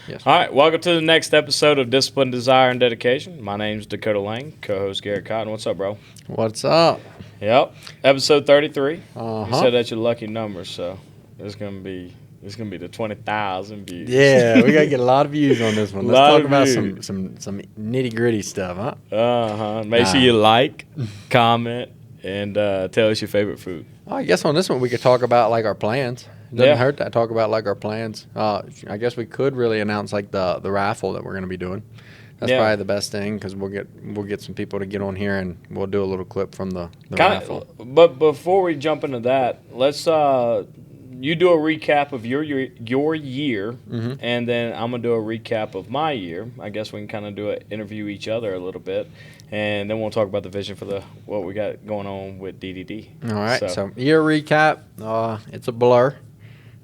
Yes. All right, welcome to the next episode of Discipline, Desire, and Dedication. My name's Dakota Lang, co-host Garrett Cotton. What's up, bro? What's up? Yep, episode 33. Uh-huh. You said that's your lucky number, so it's gonna be the 20,000 views. Yeah, we gotta get a lot of views on this one. Let's Lot talk of about views. some nitty gritty stuff, huh? Make sure you like, comment, and tell us your favorite food. Oh, I guess on this one we could talk about like our plans. Doesn't Yeah. hurt to talk about like our plans. I guess we could really announce like the raffle that we're gonna be doing. That's Yeah. probably the best thing because we'll get some people to get on here and we'll do a little clip from the Kinda, raffle. but before we jump into that, let's you do a recap of your year, Mhm. and then I'm gonna do a recap of my year. I guess we can kind of interview each other a little bit, and then we'll talk about the vision for what we got going on with DDD. All right. So year recap. It's a blur.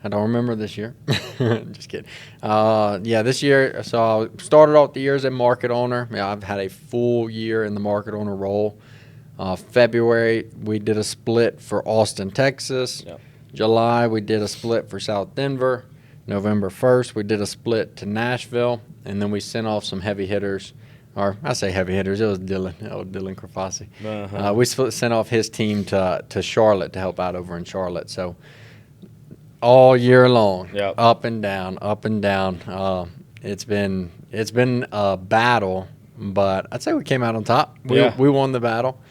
I don't remember this year. Just kidding. This year, so I started off the year as a market owner. Yeah, I've had a full year in the market owner role. February, we did a split for Austin, Texas. Yep. July, we did a split for South Denver. November 1st, we did a split to Nashville. And then we sent off some heavy hitters. Or I say heavy hitters. It was Dylan. Dylan Crafasi. Uh-huh. We sent off his team to Charlotte to help out over in Charlotte. So all year long, Yep. up and down, up and down. It's been a battle, but I'd say we came out on top. We won the battle.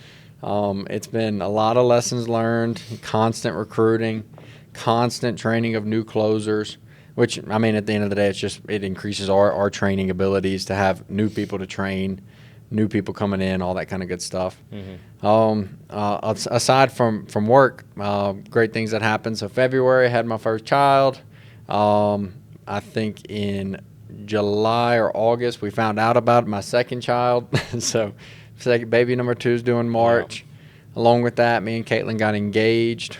It's been a lot of lessons learned, constant recruiting, constant training of new closers. Which, I mean, at the end of the day, it increases our training abilities to have new people to train, new people coming in, all that kind of good stuff. Mm-hmm. Aside from work, great things that happened. So February, I had my first child. I think in July or August, we found out about my second child. So baby number 2 is due in March. Wow. Along with that, me and Caitlin got engaged.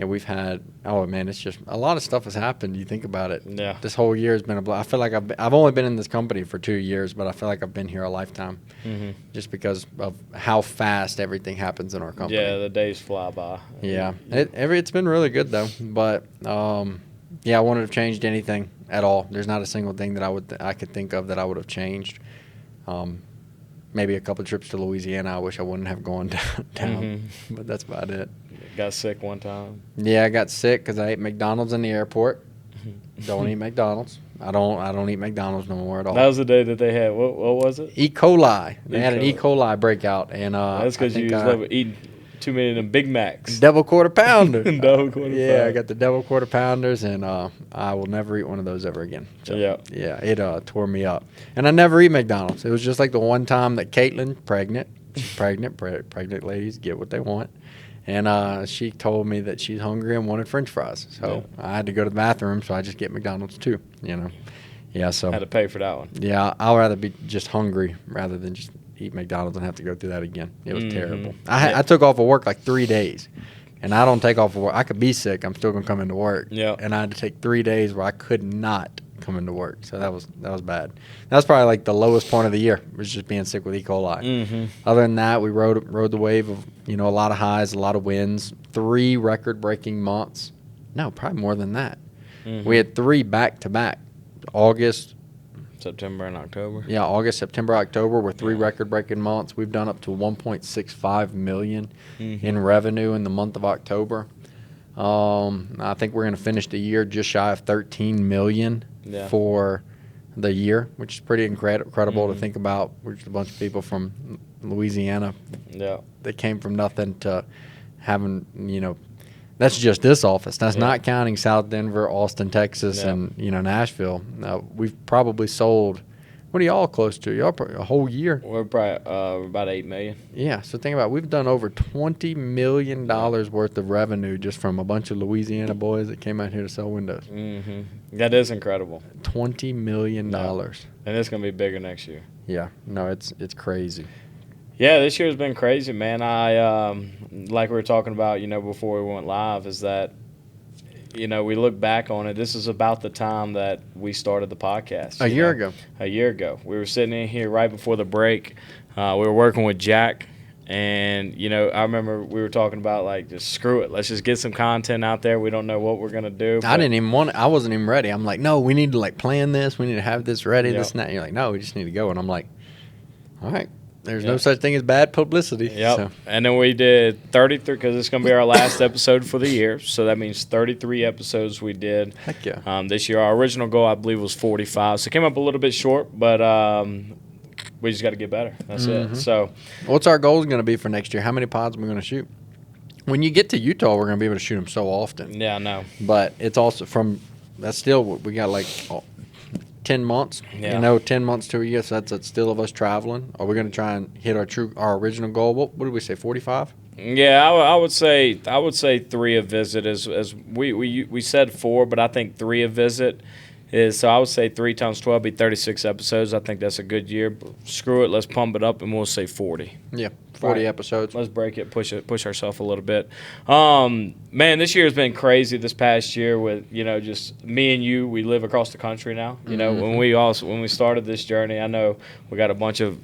We've had, it's just a lot of stuff has happened. You think about it. Yeah. This whole year has been a blast. I feel like I've only been in this company for 2 years, but I feel like I've been here a lifetime. Mm-hmm. Just because of how fast everything happens in our company. Yeah, the days fly by. Yeah. It's been really good, though. But, I wouldn't have changed anything at all. There's not a single thing that I could think of that I would have changed. Maybe a couple trips to Louisiana I wish I wouldn't have gone down. Mm-hmm. But that's about it. Got sick one time. Yeah, I got sick because I ate McDonald's in the airport. Don't eat McDonald's. I don't eat McDonald's no more at all. That was the day that they had, what was it? E. coli. They had an E. coli breakout. And that's because you was eating too many of them Big Macs. Double quarter pounder. Double quarter pounder. Yeah, I got the double quarter pounders, and I will never eat one of those ever again. So, yeah, it tore me up. And I never eat McDonald's. It was just like the one time that Caitlin, pregnant ladies get what they want. And she told me that she's hungry and wanted French fries. So I had to go to the bathroom, so I just get McDonald's too, Yeah, so. Had to pay for that one. Yeah, I'd rather be just hungry rather than just eat McDonald's and have to go through that again. It was terrible. I took off of work like 3 days, and I don't take off of work. I could be sick. I'm still going to come into work. Yeah. And I had to take 3 days where I could not come into work. So that was bad. That was probably like the lowest point of the year, was just being sick with E. coli. Mm-hmm. Other than that, we rode the wave of, a lot of highs, a lot of wins, 3 record-breaking months. No, probably more than that. Mm-hmm. We had 3 back-to-back. August, September, and October. Yeah, August, September, October were 3 record-breaking months. We've done up to $1.65 million in revenue in the month of October. I think we're going to finish the year just shy of $13 million for the year, which is pretty incredible to think about. We're just a bunch of people from Louisiana. Yeah. They came from nothing to having, that's just this office. That's not counting South Denver, Austin, Texas, and, Nashville. We've probably sold, what are y'all close to? Y'all probably a whole year. We're probably about $8 million. Yeah, so think about it. We've done over $20 million worth of revenue just from a bunch of Louisiana boys that came out here to sell windows. Mm-hmm. That is incredible. $20 million. Yeah. And it's going to be bigger next year. Yeah, no, it's crazy. Yeah, this year's been crazy, man. I like we were talking about, before we went live, is that, we look back on it. This is about the time that we started the podcast. A year ago. A year ago. We were sitting in here right before the break. We were working with Jack And, I remember we were talking about, like, just screw it. Let's just get some content out there. We don't know what we're going to do. I wasn't even ready. I'm like, no, we need to, like, plan this. We need to have this ready, this and that. And you're like, no, we just need to go. And I'm like, all right. There's no such thing as bad publicity. Yep. So. And then we did 33, because it's going to be our last episode for the year. So that means 33 episodes we did. Heck yeah. This year. Our original goal, I believe, was 45. So it came up a little bit short, but we just got to get better. That's it. So, what's our goals going to be for next year? How many pods are we going to shoot? When you get to Utah, we're going to be able to shoot them so often. Yeah, I know. But it's also that's still, we got like 10 months. Yeah. 10 months to a year. So that's still of us traveling. Are we going to try and hit our original goal? What did we say, 45? Yeah, I would say 3 a visit as we said 4, but I think 3 a visit. So I would say 3 times 12 be 36 episodes. I think that's a good year. But screw it, let's pump it up, and we'll say 40. Yeah, 40 episodes. Let's break it, push ourselves a little bit. Man, this year has been crazy. This past year with just me and you, we live across the country now. When we started this journey, I know we got a bunch of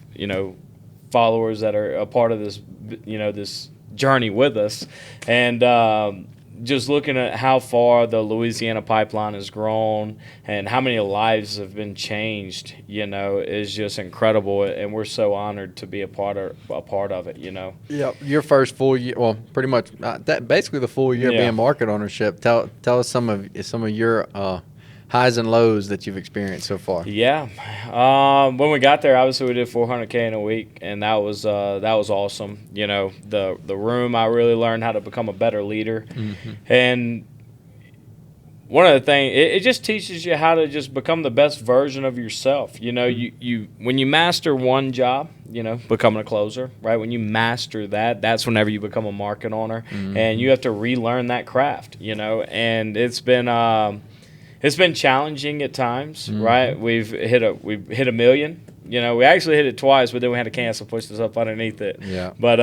followers that are a part of this this journey with us, and just looking at how far the Louisiana pipeline has grown and how many lives have been changed, is just incredible. And we're so honored to be a part of it, Yeah, your first full year, well, pretty much basically the full year being market ownership. Tell us some of your highs and lows that you've experienced so far. Yeah. When we got there, obviously we did $400K in a week, and that was awesome. The room, I really learned how to become a better leader. And one of the things, it just teaches you how to just become the best version of yourself. You when you master one job, becoming a closer, right? When you master that's whenever you become a market owner, and you have to relearn that craft, and it's been challenging at times, right? We've hit a million. We actually hit it twice, but then we had to cancel, push us up underneath it. Yeah. But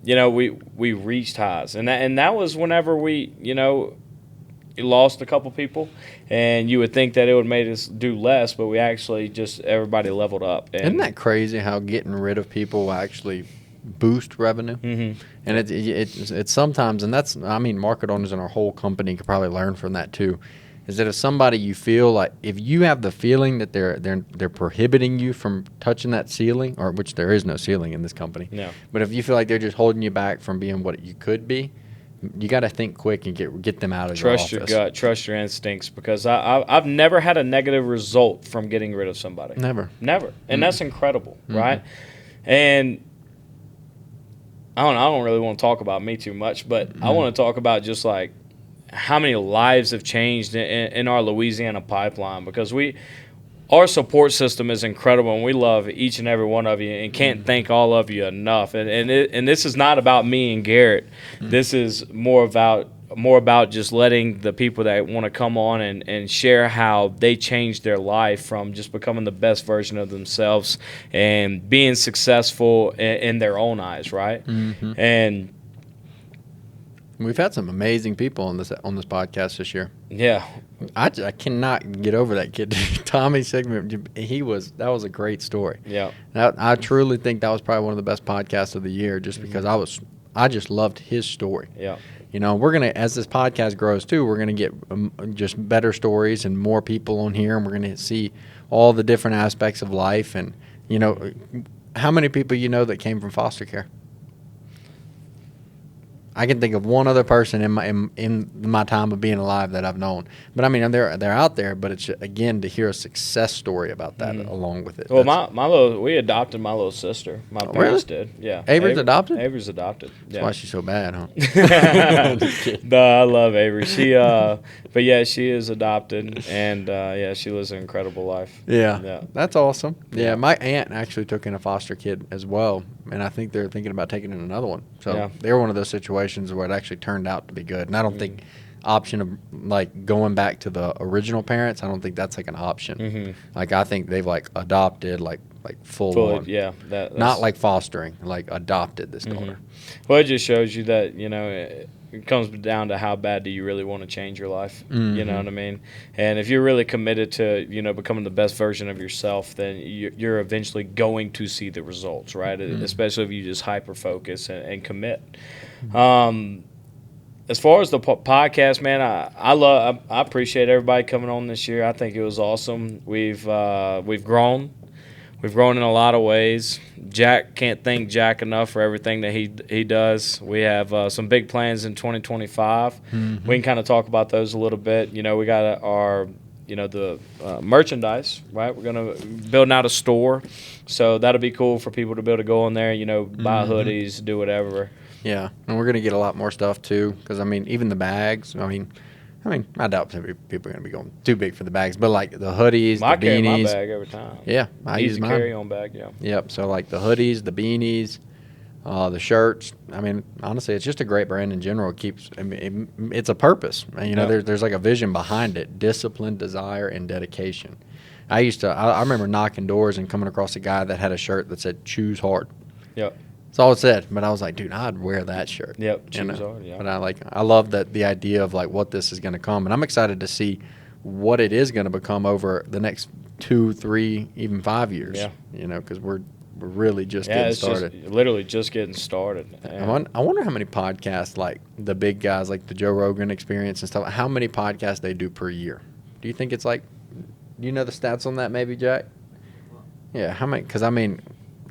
we reached highs, and that was whenever we lost a couple people, and you would think that it would made us do less, but we actually everybody leveled up. And isn't that crazy how getting rid of people will actually boost revenue? And it's sometimes, and that's, market owners in our whole company could probably learn from that too. Is that if somebody you feel like, if you have the feeling that they're prohibiting you from touching that ceiling, or which there is no ceiling in this company, but if you feel like they're just holding you back from being what you could be, you got to think quick and get them out of your office. Trust your gut, trust your instincts, because I've never had a negative result from getting rid of somebody. Never, and that's incredible, right? And I don't really want to talk about me too much, but I want to talk about just like how many lives have changed in our Louisiana pipeline, because our support system is incredible, and we love each and every one of you, and can't thank all of you enough. And this is not about me and Garrett. This is more about just letting the people that want to come on and share how they changed their life from just becoming the best version of themselves and being successful in their own eyes, right? And we've had some amazing people on this podcast this year. Yeah, I cannot get over that kid. Tommy segment, that was a great story. Yeah, I truly think that was probably one of the best podcasts of the year, just because I just loved his story. Yeah, we're gonna, as this podcast grows too, we're gonna get just better stories and more people on here, and we're gonna see all the different aspects of life. And how many people that came from foster care? I can think of one other person in my time of being alive that I've known. But they're out there. But it's, again, to hear a success story about that along with it. Well, we adopted my little sister. My parents did. Yeah. Avery's adopted? Avery's adopted. Yeah. That's why she's so bad, huh? No, I love Avery. But yeah, she is adopted, and she lives an incredible life. Yeah. That's awesome. Yeah, my aunt actually took in a foster kid as well, and I think they're thinking about taking in another one. So they were one of those situations where it actually turned out to be good. And I don't think option of like going back to the original parents, I don't think that's like an option. Like I think they've like adopted like full on. Yeah. Not like fostering, like adopted this daughter. Well, it just shows you that, it comes down to how bad do you really want to change your life. Mm-hmm. You know what I mean? And if you're really committed to, becoming the best version of yourself, then you're eventually going to see the results, right? Mm-hmm. Especially if you just hyper focus and commit. Mm-hmm. As far as the podcast, man, I appreciate everybody coming on this year. I think it was awesome. We've grown. We've grown in a lot of ways. Jack, can't thank Jack enough for everything that he does. We have some big plans in 2025. Mm-hmm. We can kind of talk about those a little bit. We got our the merchandise, right? We're going to building out a store. So that'll be cool for people to be able to go in there, buy hoodies, do whatever. Yeah, and we're going to get a lot more stuff too, because even the bags. I doubt people are going to be going too big for the bags, but like the hoodies, I the carry my beanies. bag every time. Yeah, I use mine. Carry-on bag. Yeah. Yep. So like the hoodies, the beanies, the shirts. Honestly, it's just a great brand in general. It keeps. It's a purpose. There's like a vision behind it: discipline, desire, and dedication. I remember knocking doors and coming across a guy that had a shirt that said "Choose Hard." Yep. That's all it said. But I was like, dude, I'd wear that shirt. Yep. Choose hard. Yeah. But I love the idea of like what this is going to come, and I'm excited to see what it is going to become over the next 2, 3, even 5 years. Yeah. Because we're really just getting started. Just literally just getting started. I wonder how many podcasts, like the big guys, like the Joe Rogan Experience and stuff, how many podcasts they do per year. Do you think it's like, do you know the stats on that maybe, Jack? Yeah, how many? Because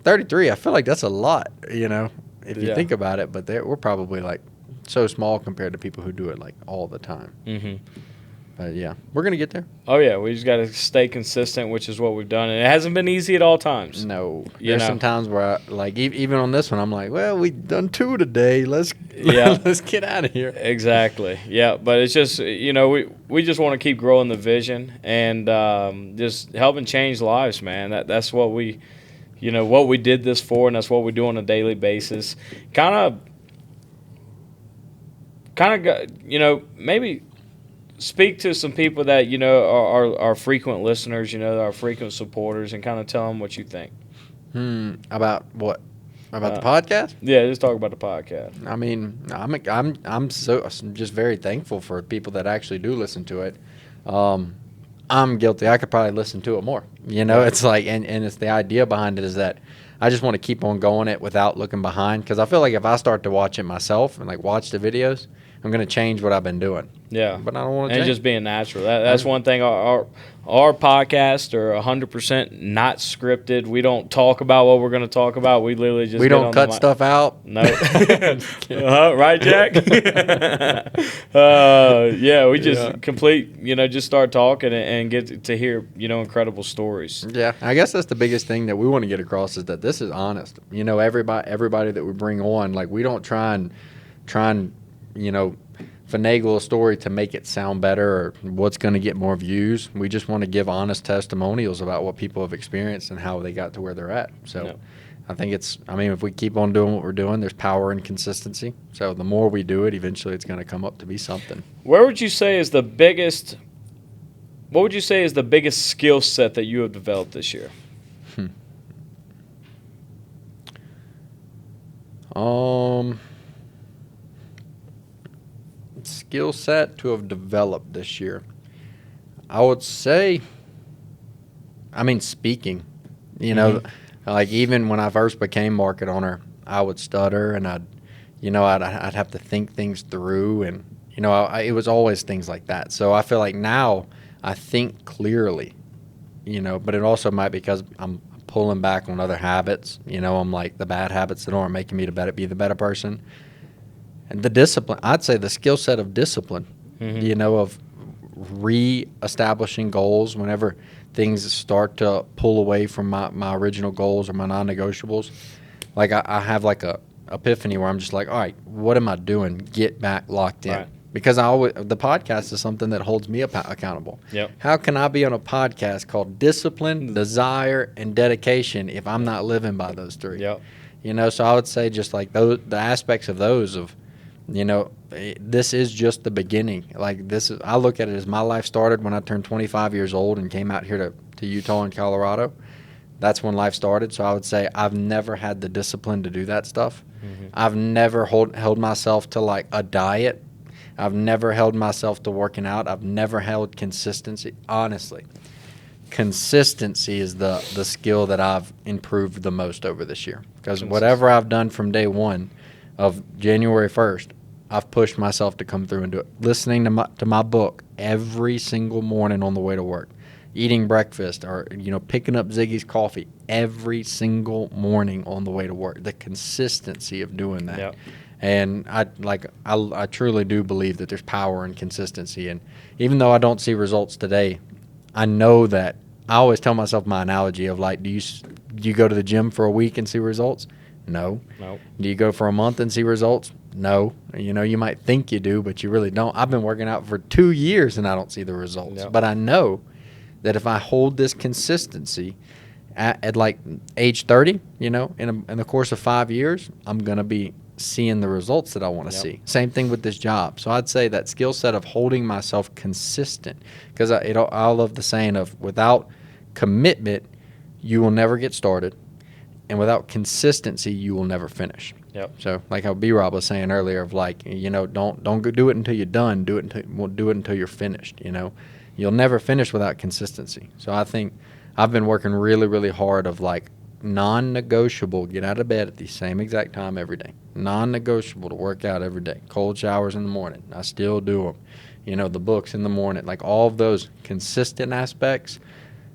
33, I feel like that's a lot, if you think about it. But we're probably like so small compared to people who do it like all the time. Mm-hmm. But yeah, we're going to get there. Oh, yeah. We just got to stay consistent, which is what we've done. And it hasn't been easy at all times. No. There's some times where, even on this one, I'm like, well, we've done 2 today. Let's get out of here. Exactly. Yeah. But it's just, we just want to keep growing the vision and just helping change lives, man. That's what we did this for, and that's what we do on a daily basis. Kind of, maybe speak to some people that are frequent listeners, our frequent supporters, and kind of tell them what you think. About what? About the podcast? Yeah, just talk about the podcast. I'm just very thankful for people that actually do listen to it. I'm guilty. I could probably listen to it more. It's like, and it's the idea behind it is that I just want to keep on going it without looking behind, because I feel like if I start to watch it myself and like watch the videos, I'm going to change what I've been doing. Yeah. But I don't want to change. And just being natural. That's one thing. Our podcasts are 100% not scripted. We don't talk about what we're going to talk about. We literally just don't cut stuff out. No. Right, Jack? We just just start talking and get to hear, incredible stories. Yeah. I guess that's the biggest thing that we want to get across, is that this is honest. Everybody that we bring on, like, we don't try and finagle a story to make it sound better or what's going to get more views. We just want to give honest testimonials about what people have experienced and how they got to where they're at. So I think if we keep on doing what we're doing, there's power in consistency. So the more we do it, eventually it's going to come up to be something. What would you say is the biggest skill set that you have developed this year? Skill set to have developed this year, I would say, speaking. Like even when I first became market owner, I would stutter and I'd have to think things through, and it was always things like that. So I feel like now I think clearly, but it also might be because I'm pulling back on other habits. I'm like the bad habits that aren't making me be the better person. And the discipline, I'd say the skill set of discipline, of re-establishing goals whenever things start to pull away from my original goals or my non-negotiables. Like I have like a epiphany where I'm just like, all right, what am I doing? Get back locked in. Right. Because the podcast is something that holds me accountable. Yep. How can I be on a podcast called Discipline, Desire, and Dedication if I'm not living by those 3? Yep. So I would say just like the aspects of those of, this is just the beginning. Like I look at it as my life started when I turned 25 years old and came out here to Utah and Colorado. That's when life started. So I would say I've never had the discipline to do that stuff. I've never held myself to like a diet. I've never held myself to working out. I've never held consistency. Honestly, consistency is the skill that I've improved the most over this year. Because whatever I've done from day one of January 1st, I've pushed myself to come through and do it. Listening to my book every single morning on the way to work. Eating breakfast or, picking up Ziggy's coffee every single morning on the way to work. The consistency of doing that. Yep. And I truly do believe that there's power in consistency. And even though I don't see results today, I know that I always tell myself my analogy of like, do you go to the gym for a week and see results? No. Nope. Do you go for a month and see results? No. You might think you do, but you really don't. I've been working out for 2 years and I don't see the results. Yep. But I know that if I hold this consistency at like age 30, in the course of 5 years, I'm going to be seeing the results that I want to see. Same thing with this job. So I'd say that skill set of holding myself consistent, because I love the saying of without commitment, you will never get started, and without consistency, you will never finish. Yep. So like how B-Rob was saying earlier of like, don't go do it until you're done. Do it until you're finished. You'll never finish without consistency. So I think I've been working really, really hard of like non-negotiable, get out of bed at the same exact time every day. Non-negotiable to work out every day. Cold showers in the morning. I still do them. The books in the morning. Like all of those consistent aspects,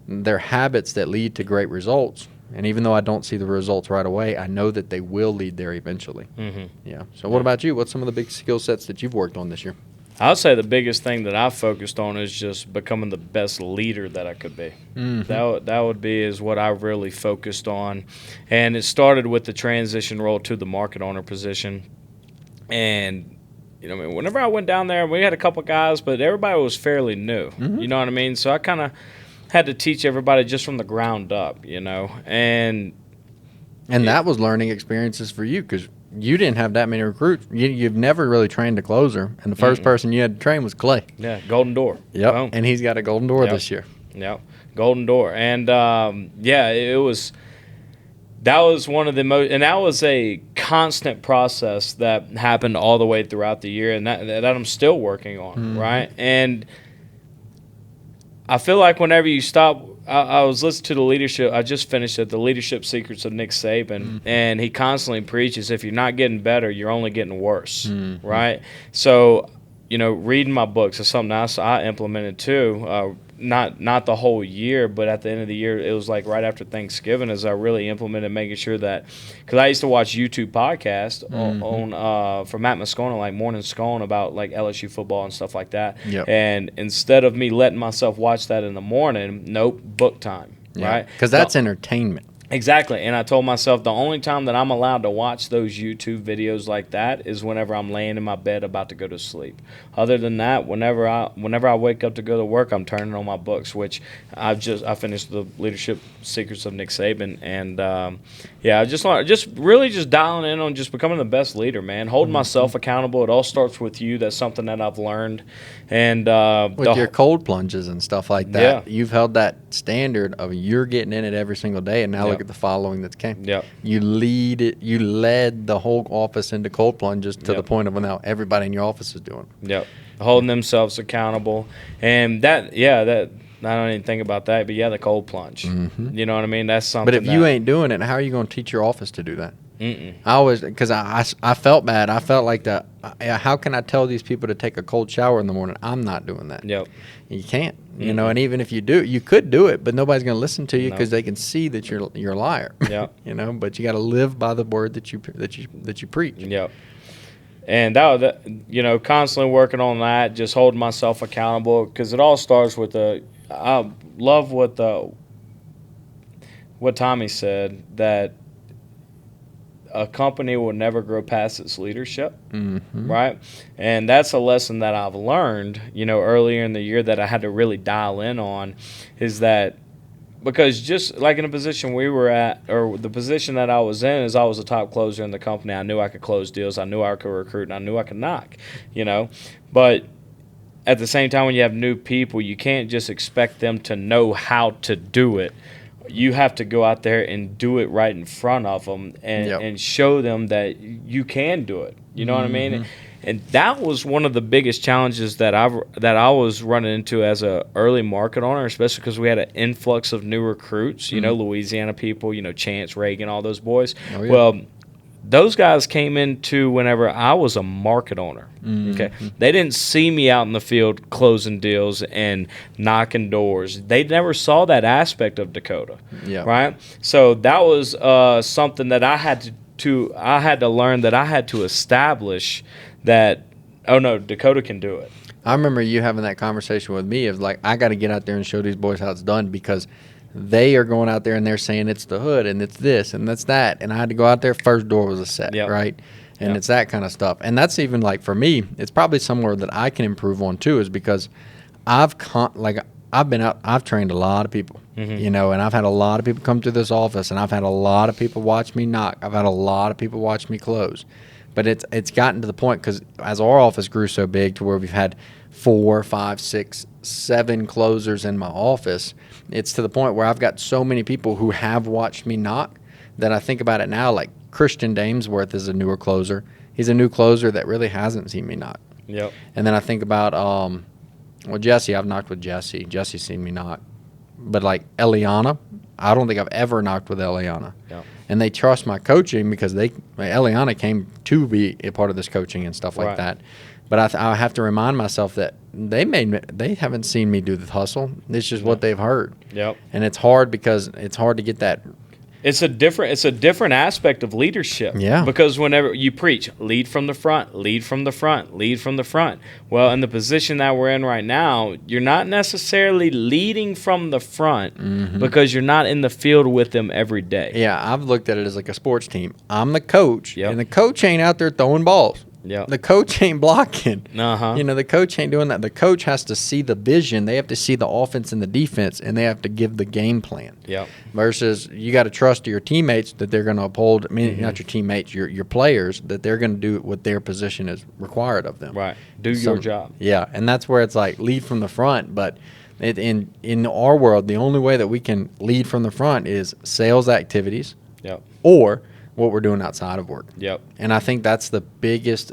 they're habits that lead to great results. And even though I don't see the results right away, I know that they will lead there eventually. Mm-hmm. Yeah. So what about you? What's some of the big skill sets that you've worked on this year? I would say the biggest thing that I've focused on is just becoming the best leader that I could be. Mm-hmm. That would be is what I really focused on. And it started with the transition role to the market owner position. And, whenever I went down there, we had a couple guys, but everybody was fairly new. Mm-hmm. You know what I mean? So I kind of had to teach everybody just from the ground up, And that was learning experiences for you because you didn't have that many recruits. You've never really trained a closer, and the first person you had to train was Clay. Yeah, Golden Door. Yep, Boom. and he's got a Golden Door this year. Yep, Golden Door. And, it was – that was one of the most – and that was a constant process that happened all the way throughout the year and that I'm still working on, right? And I feel like whenever you stop – I was listening to the leadership. I just finished it, The Leadership Secrets of Nick Saban, and he constantly preaches, if you're not getting better, you're only getting worse, right? So, reading my books is something else I implemented too. Not the whole year, but at the end of the year, it was like right after Thanksgiving as I really implemented making sure that, because I used to watch YouTube podcasts on from Matt Moscona, like Morning Scone about like LSU football and stuff like that. Yep. And instead of me letting myself watch that in the morning, nope, book time, right? Because that's entertainment. Exactly. And I told myself the only time that I'm allowed to watch those YouTube videos like that is whenever I'm laying in my bed about to go to sleep. Other than that, whenever I wake up to go to work, I'm turning on my books, which I finished The Leadership Secrets of Nick Saban. And, I just really dialing in on just becoming the best leader, man. Holding myself accountable. It all starts with you. That's something that I've learned. And with your cold plunges and stuff like that, you've held that standard of you're getting in it every single day, and now look at the following that came. Yep. You led the whole office into cold plunges to the point of now everybody in your office is doing it. Yep. Holding themselves accountable. And that I don't even think about that, but the cold plunge. Mm-hmm. You know what I mean? That's something. But if you ain't doing it, how are you going to teach your office to do that? Mm-mm. I always, because I felt bad. I felt like how can I tell these people to take a cold shower in the morning? I'm not doing that. Yep. You can't. Mm-hmm. And even if you do, you could do it, but nobody's going to listen to you because they can see that you're a liar. Yep. But you got to live by the word that you preach. Yep. And that constantly working on that, just holding myself accountable, because it all starts with I love what Tommy said, that a company will never grow past its leadership, right? And that's a lesson that I've learned, earlier in the year that I had to really dial in on, is that because just like in the position we were at, or the position that I was in, is I was a top closer in the company. I knew I could close deals. I knew I could recruit, and I knew I could knock, But at the same time, when you have new people, you can't just expect them to know how to do it. you have to go out there and do it right in front of them and show them that you can do it. You know what I mean? And that was one of the biggest challenges that I was running into as a early market owner, especially because we had an influx of new recruits, you know, Louisiana people, you know, Chance, Reagan, all those boys. Oh, yeah. Well, those guys came into whenever I was a market owner. Okay, they didn't see me out in the field closing deals and knocking doors. They never saw that aspect of Dakota. Yeah. Right. So that was something that I had to learn, that I had to establish that. Oh no, Dakota can do it. I remember you having that conversation with me of like, I got to get out there and show these boys how it's done, because they are going out there and they're saying it's the hood and it's this and that's that. And I had to go out there. First door was a set, right? And it's that kind of stuff. And that's even like for me, it's probably somewhere that I can improve on too, is because I've been out, I've trained a lot of people, you know, and I've had a lot of people come to this office, and I've had a lot of people watch me knock. I've had a lot of people watch me close. But it's gotten to the point, because as our office grew so big to where we've had 4, 5, 6, 7 closers in my office, it's to the point where I've got so many people who have watched me knock that I think about it now, like Christian Damesworth is a newer closer. He's a new closer that really hasn't seen me knock. Yep. And then I think about, Jesse, I've knocked with Jesse. Jesse's seen me knock. But like Eliana, I don't think I've ever knocked with Eliana. Yep. And they trust my coaching because Eliana came to be a part of this coaching and stuff like that. But I have to remind myself that they haven't seen me do the hustle. It's just what they've heard. Yep. And it's hard because it's hard to get that. It's a different aspect of leadership. Yeah. Because whenever you preach, lead from the front, lead from the front, lead from the front. Well, in the position that we're in right now, you're not necessarily leading from the front because you're not in the field with them every day. Yeah, I've looked at it as like a sports team. I'm the coach, and the coach ain't out there throwing balls. Yeah, the coach ain't blocking. You know, the coach ain't doing that. The coach has to see the vision. They have to see the offense and the defense, and they have to give the game plan. Yeah. Versus you got to trust your teammates that they're going to uphold. I mean, not your teammates, your players, that they're going to do what their position is required of them. Right. Do your job. Yeah, and that's where it's like lead from the front. But in our world, the only way that we can lead from the front is sales activities. Yep. Or what we're doing outside of work. Yep. And I think that's the biggest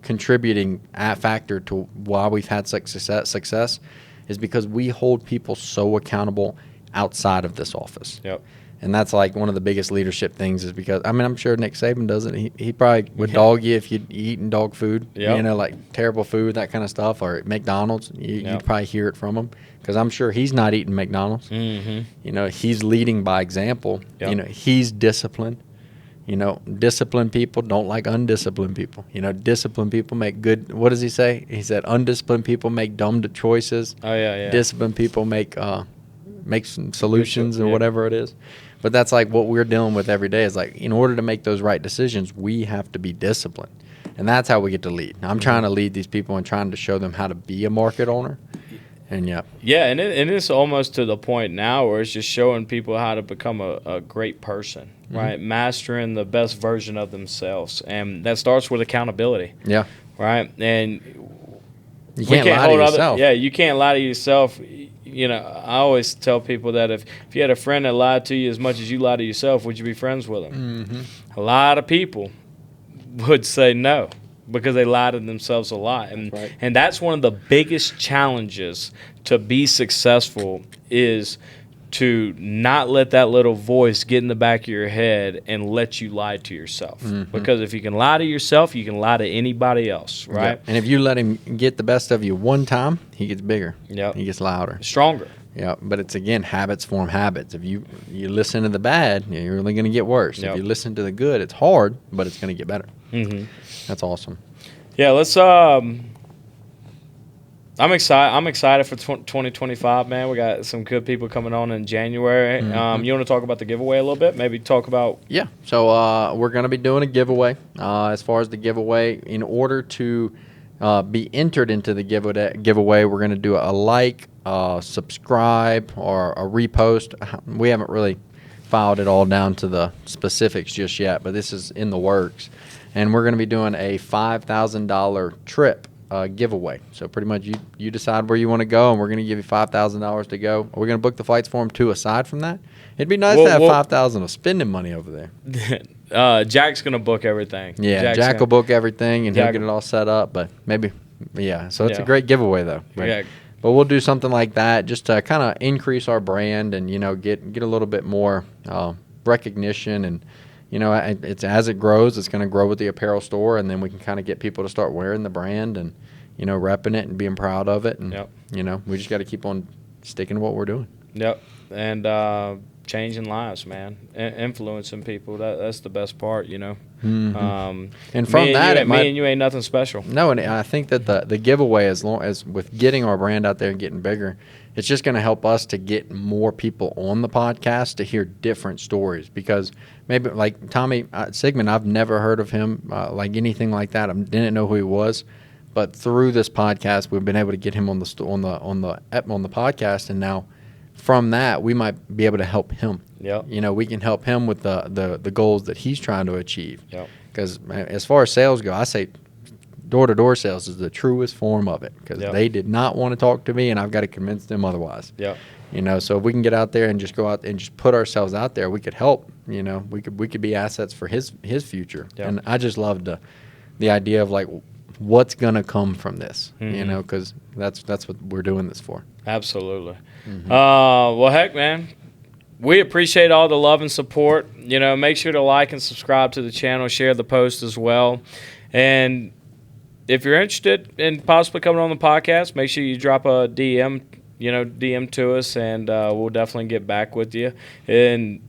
contributing factor to why we've had success is because we hold people so accountable outside of this office. Yep. And that's like one of the biggest leadership things is because, I mean, I'm sure Nick Saban does it. He probably would dog you if you're eating dog food, you know, like terrible food, that kind of stuff, or at McDonald's. You'd probably hear it from him because I'm sure he's not eating McDonald's. You know, he's leading by example. You know, he's disciplined. You know, disciplined people don't like undisciplined people. You know, disciplined people make good. What does he say? He said, undisciplined people make dumb choices. Oh, yeah. Disciplined people make some solutions or whatever it is. But that's like what we're dealing with every day is like, in order to make those right decisions, we have to be disciplined. And that's how we get to lead. I'm trying to lead these people and trying to show them how to be a market owner. And and it's almost to the point now where it's just showing people how to become a great person, right? Mastering the best version of themselves, and that starts with accountability. Yeah, right. And you can't lie to yourself. You can't lie to yourself. You know, I always tell people that if you had a friend that lied to you as much as you lie to yourself, would you be friends with them? A lot of people would say no, because they lie to themselves a lot. And that's one of the biggest challenges to be successful is to not let that little voice get in the back of your head and let you lie to yourself. Because if you can lie to yourself, you can lie to anybody else, right? Yep. And if you let him get the best of you one time, he gets bigger. Yep. He gets louder. Stronger. Yeah, but it's, again, habits form habits. If you listen to the bad, you're only going to get worse. If you listen to the good, it's hard, but it's going to get better. That's awesome. Yeah, let's. I'm excited for 2025, man. We got some good people coming on in January. You want to talk about the giveaway a little bit? Maybe talk about. Yeah. So we're going to be doing a giveaway. As far as the giveaway, in order to be entered into the giveaway, we're going to do a like, subscribe, or a repost. We haven't really filed it all down to the specifics just yet, but this is in the works. And we're going to be doing a $5,000 trip giveaway. So pretty much you decide where you want to go, and we're going to give you $5,000 to go. Are we going to book the flights for him too aside from that? It'd be nice to have $5,000 of spending money over there. Jack's going to book everything. Yeah, Jack will book everything, and he'll get it all set up. But maybe, yeah. So it's a great giveaway, though. Right? Yeah. But we'll do something like that just to kind of increase our brand and, get a little bit more recognition. And, it's as it grows, it's going to grow with the apparel store, and then we can kind of get people to start wearing the brand and, repping it and being proud of it. And, we just got to keep on sticking to what we're doing. Yep. And changing lives, man. Influencing people. That's the best part, Mm-hmm. And from that, me and you ain't nothing special. No, and I think that the giveaway, as long as with getting our brand out there and getting bigger, it's just going to help us to get more people on the podcast to hear different stories. Because maybe like Tommy Sigmund, I've never heard of him like anything like that. I didn't know who he was, but through this podcast, we've been able to get him on the podcast, and now from that, we might be able to help him. Yep. We can help him with the goals that he's trying to achieve. Yep. Because as far as sales go, I say door-to-door sales is the truest form of it, because they did not want to talk to me, and I've got to convince them otherwise. Yep. So if we can get out there and just go out and just put ourselves out there, we could help. We could be assets for his future. Yep. And I just loved the idea of like what's gonna come from this. Mm-hmm. Because that's what we're doing this for. Absolutely. Mm-hmm. Well, heck, man. We appreciate all the love and support. Make sure to like and subscribe to the channel, share the post as well. And if you're interested in possibly coming on the podcast, make sure you drop a DM, DM to us, and we'll definitely get back with you. And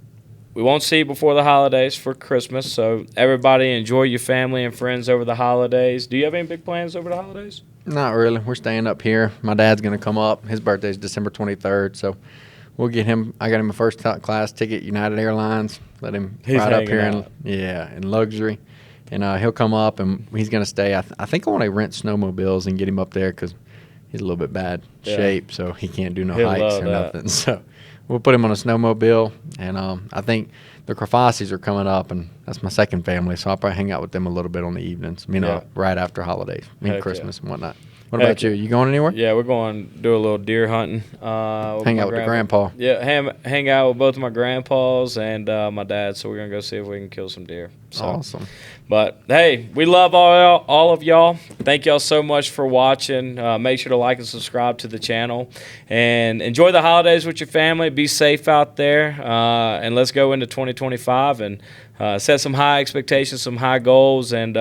we won't see you before the holidays for Christmas, so everybody enjoy your family and friends over the holidays. Do you have any big plans over the holidays? Not really. We're staying up here. My dad's going to come up. His birthday's December 23rd, so we'll get him. I got him a first-class ticket, United Airlines. Let him ride up here in luxury. And he'll come up, and he's going to stay. I think I want to rent snowmobiles and get him up there because he's a little bit bad shape, so he can't do no hikes or nothing. So we'll put him on a snowmobile, and I think the Crofassis are coming up, and that's my second family, so I'll probably hang out with them a little bit on the evenings, right after holidays, Christmas and whatnot. What about you? You going anywhere? Yeah, we're going to do a little deer hunting. Hang out with the grandpa. Yeah, hang out with both of my grandpas and my dad, so we're going to go see if we can kill some deer. So. Awesome. But, hey, we love all of y'all. Thank y'all so much for watching. Make sure to like and subscribe to the channel. And enjoy the holidays with your family. Be safe out there. And let's go into 2025 and set some high expectations, some high goals, and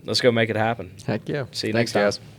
let's go make it happen. Heck yeah. See you Thanks, next time. Guys.